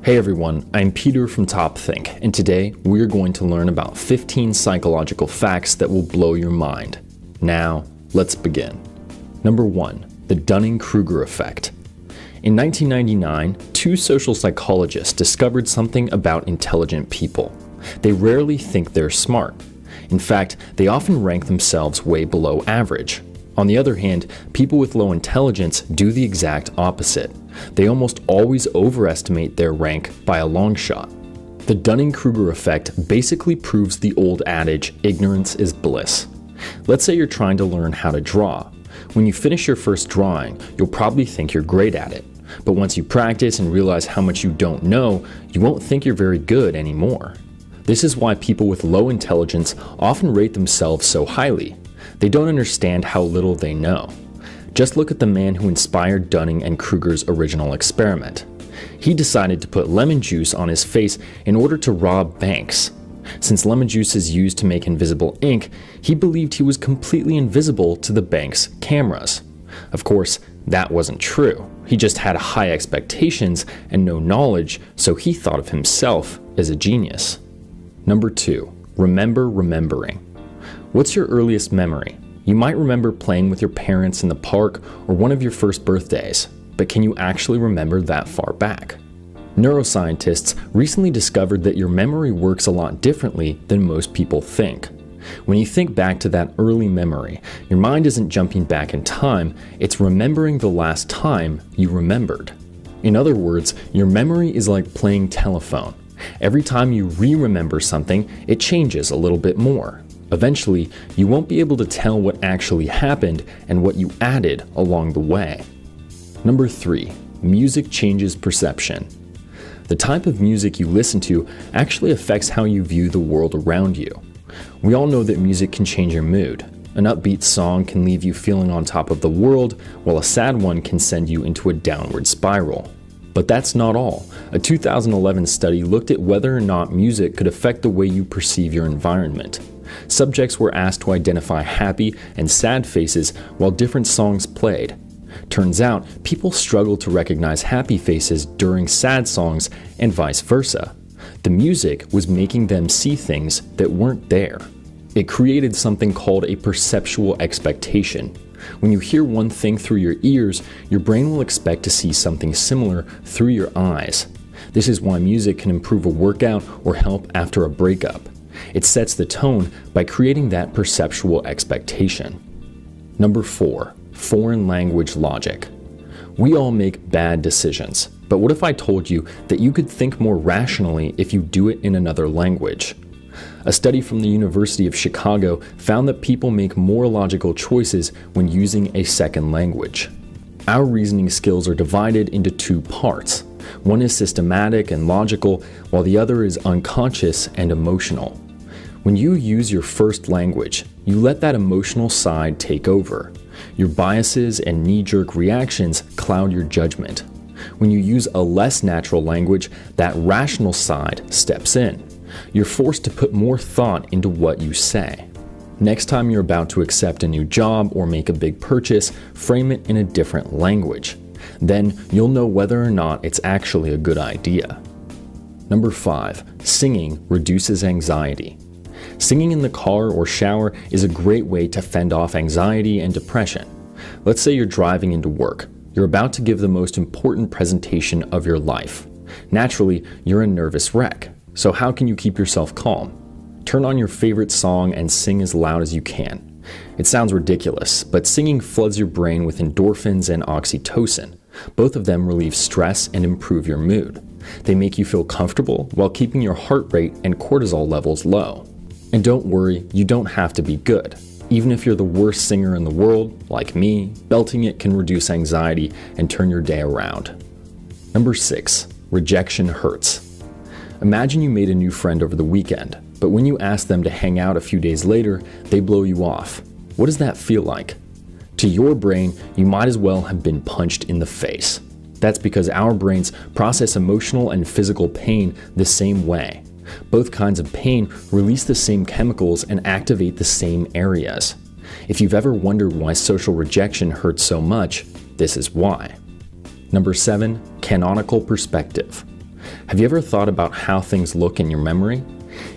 Hey everyone, I'm Peter from TopThink, and today we're going to learn about 15 psychological facts that will blow your mind. Now, let's begin. Number 1, the Dunning-Kruger effect. In 1999, two social psychologists discovered something about intelligent people. They rarely think they're smart. In fact, they often rank themselves way below average. On the other hand, people with low intelligence do the exact opposite. They almost always overestimate their rank by a long shot. The Dunning-Kruger effect basically proves the old adage, ignorance is bliss. Let's say you're trying to learn how to draw. When you finish your first drawing, you'll probably think you're great at it. But once you practice and realize how much you don't know, you won't think you're very good anymore. This is why people with low intelligence often rate themselves so highly. They don't understand how little they know. Just look at the man who inspired Dunning and Kruger's original experiment. He decided to put lemon juice on his face in order to rob banks. Since lemon juice is used to make invisible ink, he believed he was completely invisible to the bank's cameras. Of course, that wasn't true. He just had high expectations and no knowledge, so he thought of himself as a genius. Number 2, remember remembering. What's your earliest memory? You might remember playing with your parents in the park or one of your first birthdays, but can you actually remember that far back? Neuroscientists recently discovered that your memory works a lot differently than most people think. When you think back to that early memory, your mind isn't jumping back in time, it's remembering the last time you remembered. In other words, your memory is like playing telephone. Every time you re-remember something, it changes a little bit more. Eventually, you won't be able to tell what actually happened and what you added along the way. Number 3, music changes perception. The type of music you listen to actually affects how you view the world around you. We all know that music can change your mood. An upbeat song can leave you feeling on top of the world, while a sad one can send you into a downward spiral. But that's not all. A 2011 study looked at whether or not music could affect the way you perceive your environment. Subjects were asked to identify happy and sad faces while different songs played. Turns out, people struggle to recognize happy faces during sad songs and vice versa. The music was making them see things that weren't there. It created something called a perceptual expectation. When you hear one thing through your ears, your brain will expect to see something similar through your eyes. This is why music can improve a workout or help after a breakup. It sets the tone by creating that perceptual expectation. Number 4, foreign language logic. We all make bad decisions, but what if I told you that you could think more rationally if you do it in another language? A study from the University of Chicago found that people make more logical choices when using a second language. Our reasoning skills are divided into two parts. One is systematic and logical, while the other is unconscious and emotional. When you use your first language, you let that emotional side take over. Your biases and knee-jerk reactions cloud your judgment. When you use a less natural language, that rational side steps in. You're forced to put more thought into what you say. Next time you're about to accept a new job or make a big purchase, frame it in a different language. Then you'll know whether or not it's actually a good idea. Number 5, singing reduces anxiety. Singing in the car or shower is a great way to fend off anxiety and depression. Let's say you're driving into work. You're about to give the most important presentation of your life. Naturally, you're a nervous wreck. So how can you keep yourself calm? Turn on your favorite song and sing as loud as you can. It sounds ridiculous, but singing floods your brain with endorphins and oxytocin. Both of them relieve stress and improve your mood. They make you feel comfortable while keeping your heart rate and cortisol levels low. And don't worry, you don't have to be good. Even if you're the worst singer in the world, like me, belting it can reduce anxiety and turn your day around. Number 6, rejection hurts. Imagine you made a new friend over the weekend, but when you ask them to hang out a few days later, they blow you off. What does that feel like? To your brain, you might as well have been punched in the face. That's because our brains process emotional and physical pain the same way. Both kinds of pain release the same chemicals and activate the same areas. If you've ever wondered why social rejection hurts so much, this is why. Number 7, canonical perspective. Have you ever thought about how things look in your memory?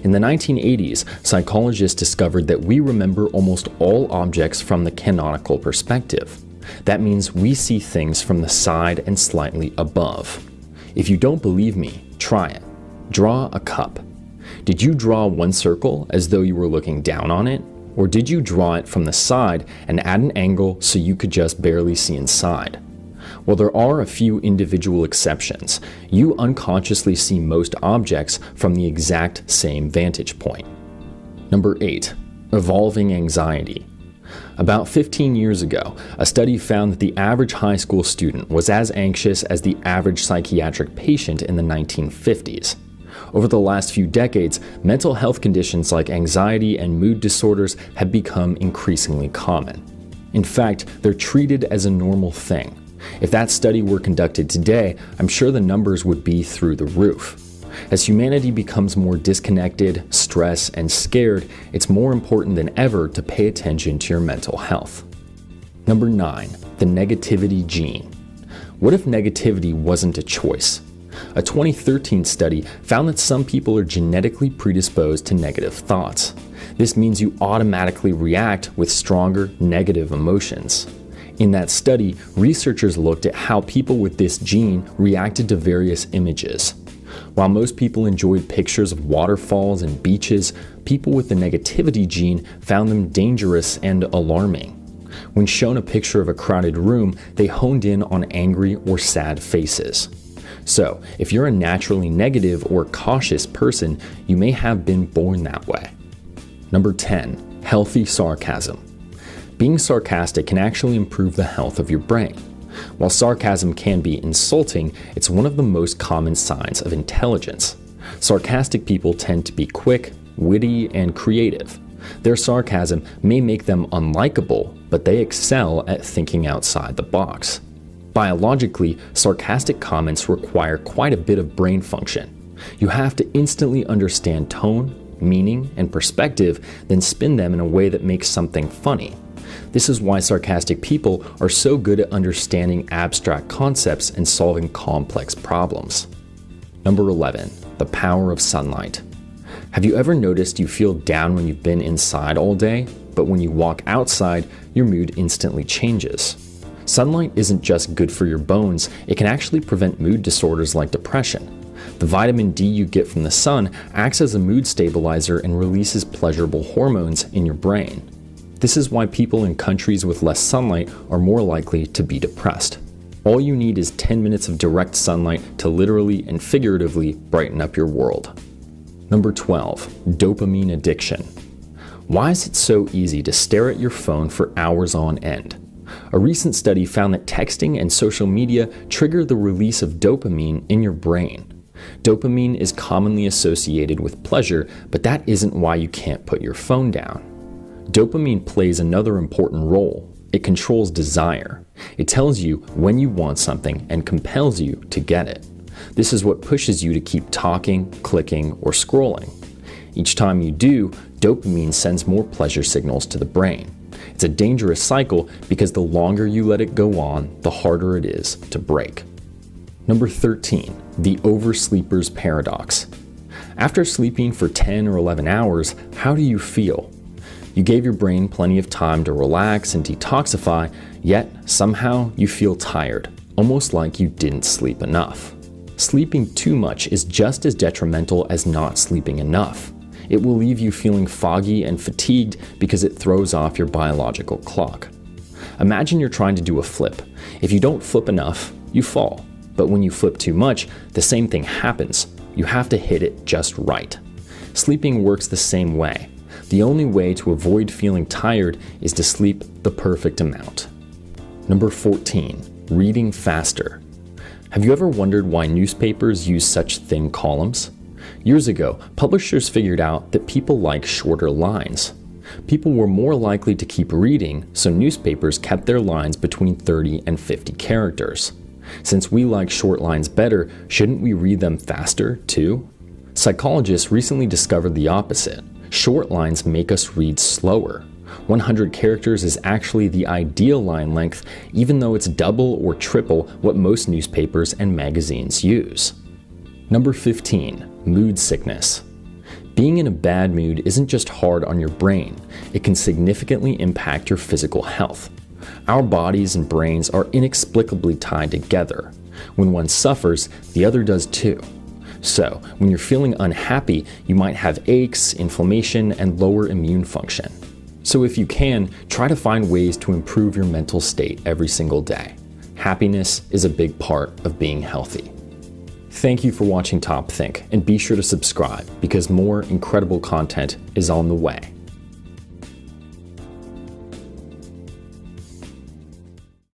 In the 1980s, psychologists discovered that we remember almost all objects from the canonical perspective. That means we see things from the side and slightly above. If you don't believe me, try it. Draw a cup. Did you draw one circle as though you were looking down on it? Or did you draw it from the side and at an angle so you could just barely see inside? While there are a few individual exceptions, you unconsciously see most objects from the exact same vantage point. Number 8. Evolving anxiety. About 15 years ago, a study found that the average high school student was as anxious as the average psychiatric patient in the 1950s. Over the last few decades, mental health conditions like anxiety and mood disorders have become increasingly common. In fact, they're treated as a normal thing. If that study were conducted today, I'm sure the numbers would be through the roof. As humanity becomes more disconnected, stressed, and scared, it's more important than ever to pay attention to your mental health. Number 9. The negativity gene. What if negativity wasn't a choice? A 2013 study found that some people are genetically predisposed to negative thoughts. This means you automatically react with stronger negative emotions. In that study, researchers looked at how people with this gene reacted to various images. While most people enjoyed pictures of waterfalls and beaches, people with the negativity gene found them dangerous and alarming. When shown a picture of a crowded room, they honed in on angry or sad faces. So, if you're a naturally negative or cautious person, you may have been born that way. Number 10. Healthy sarcasm. Being sarcastic can actually improve the health of your brain. While sarcasm can be insulting, it's one of the most common signs of intelligence. Sarcastic people tend to be quick, witty, and creative. Their sarcasm may make them unlikable, but they excel at thinking outside the box. Biologically, sarcastic comments require quite a bit of brain function. You have to instantly understand tone, meaning, and perspective, then spin them in a way that makes something funny. This is why sarcastic people are so good at understanding abstract concepts and solving complex problems. Number 11. The power of sunlight. Have you ever noticed you feel down when you've been inside all day, but when you walk outside, your mood instantly changes? Sunlight isn't just good for your bones, it can actually prevent mood disorders like depression. The vitamin D you get from the sun acts as a mood stabilizer and releases pleasurable hormones in your brain. This is why people in countries with less sunlight are more likely to be depressed. All you need is 10 minutes of direct sunlight to literally and figuratively brighten up your world. Number 12. Dopamine addiction. Why is it so easy to stare at your phone for hours on end? A recent study found that texting and social media trigger the release of dopamine in your brain. Dopamine is commonly associated with pleasure, but that isn't why you can't put your phone down. Dopamine plays another important role. It controls desire. It tells you when you want something and compels you to get it. This is what pushes you to keep talking, clicking, or scrolling. Each time you do, dopamine sends more pleasure signals to the brain. It's a dangerous cycle because the longer you let it go on, the harder it is to break. Number 13. The oversleeper's paradox. After sleeping for 10 or 11 hours, how do you feel? You gave your brain plenty of time to relax and detoxify, yet somehow you feel tired, almost like you didn't sleep enough. Sleeping too much is just as detrimental as not sleeping enough. It will leave you feeling foggy and fatigued because it throws off your biological clock. Imagine you're trying to do a flip. If you don't flip enough, you fall. But when you flip too much, the same thing happens. You have to hit it just right. Sleeping works the same way. The only way to avoid feeling tired is to sleep the perfect amount. Number 14. Reading faster. Have you ever wondered why newspapers use such thin columns? Years ago, publishers figured out that people like shorter lines. People were more likely to keep reading, so newspapers kept their lines between 30 and 50 characters. Since we like short lines better, shouldn't we read them faster, too? Psychologists recently discovered the opposite. Short lines make us read slower. 100 characters is actually the ideal line length, even though it's double or triple what most newspapers and magazines use. Number 15, mood sickness. Being in a bad mood isn't just hard on your brain, it can significantly impact your physical health. Our bodies and brains are inexplicably tied together. When one suffers, the other does too. So, when you're feeling unhappy, you might have aches, inflammation, and lower immune function. So if you can, try to find ways to improve your mental state every single day. Happiness is a big part of being healthy. Thank you for watching Top Think, and be sure to subscribe because more incredible content is on the way.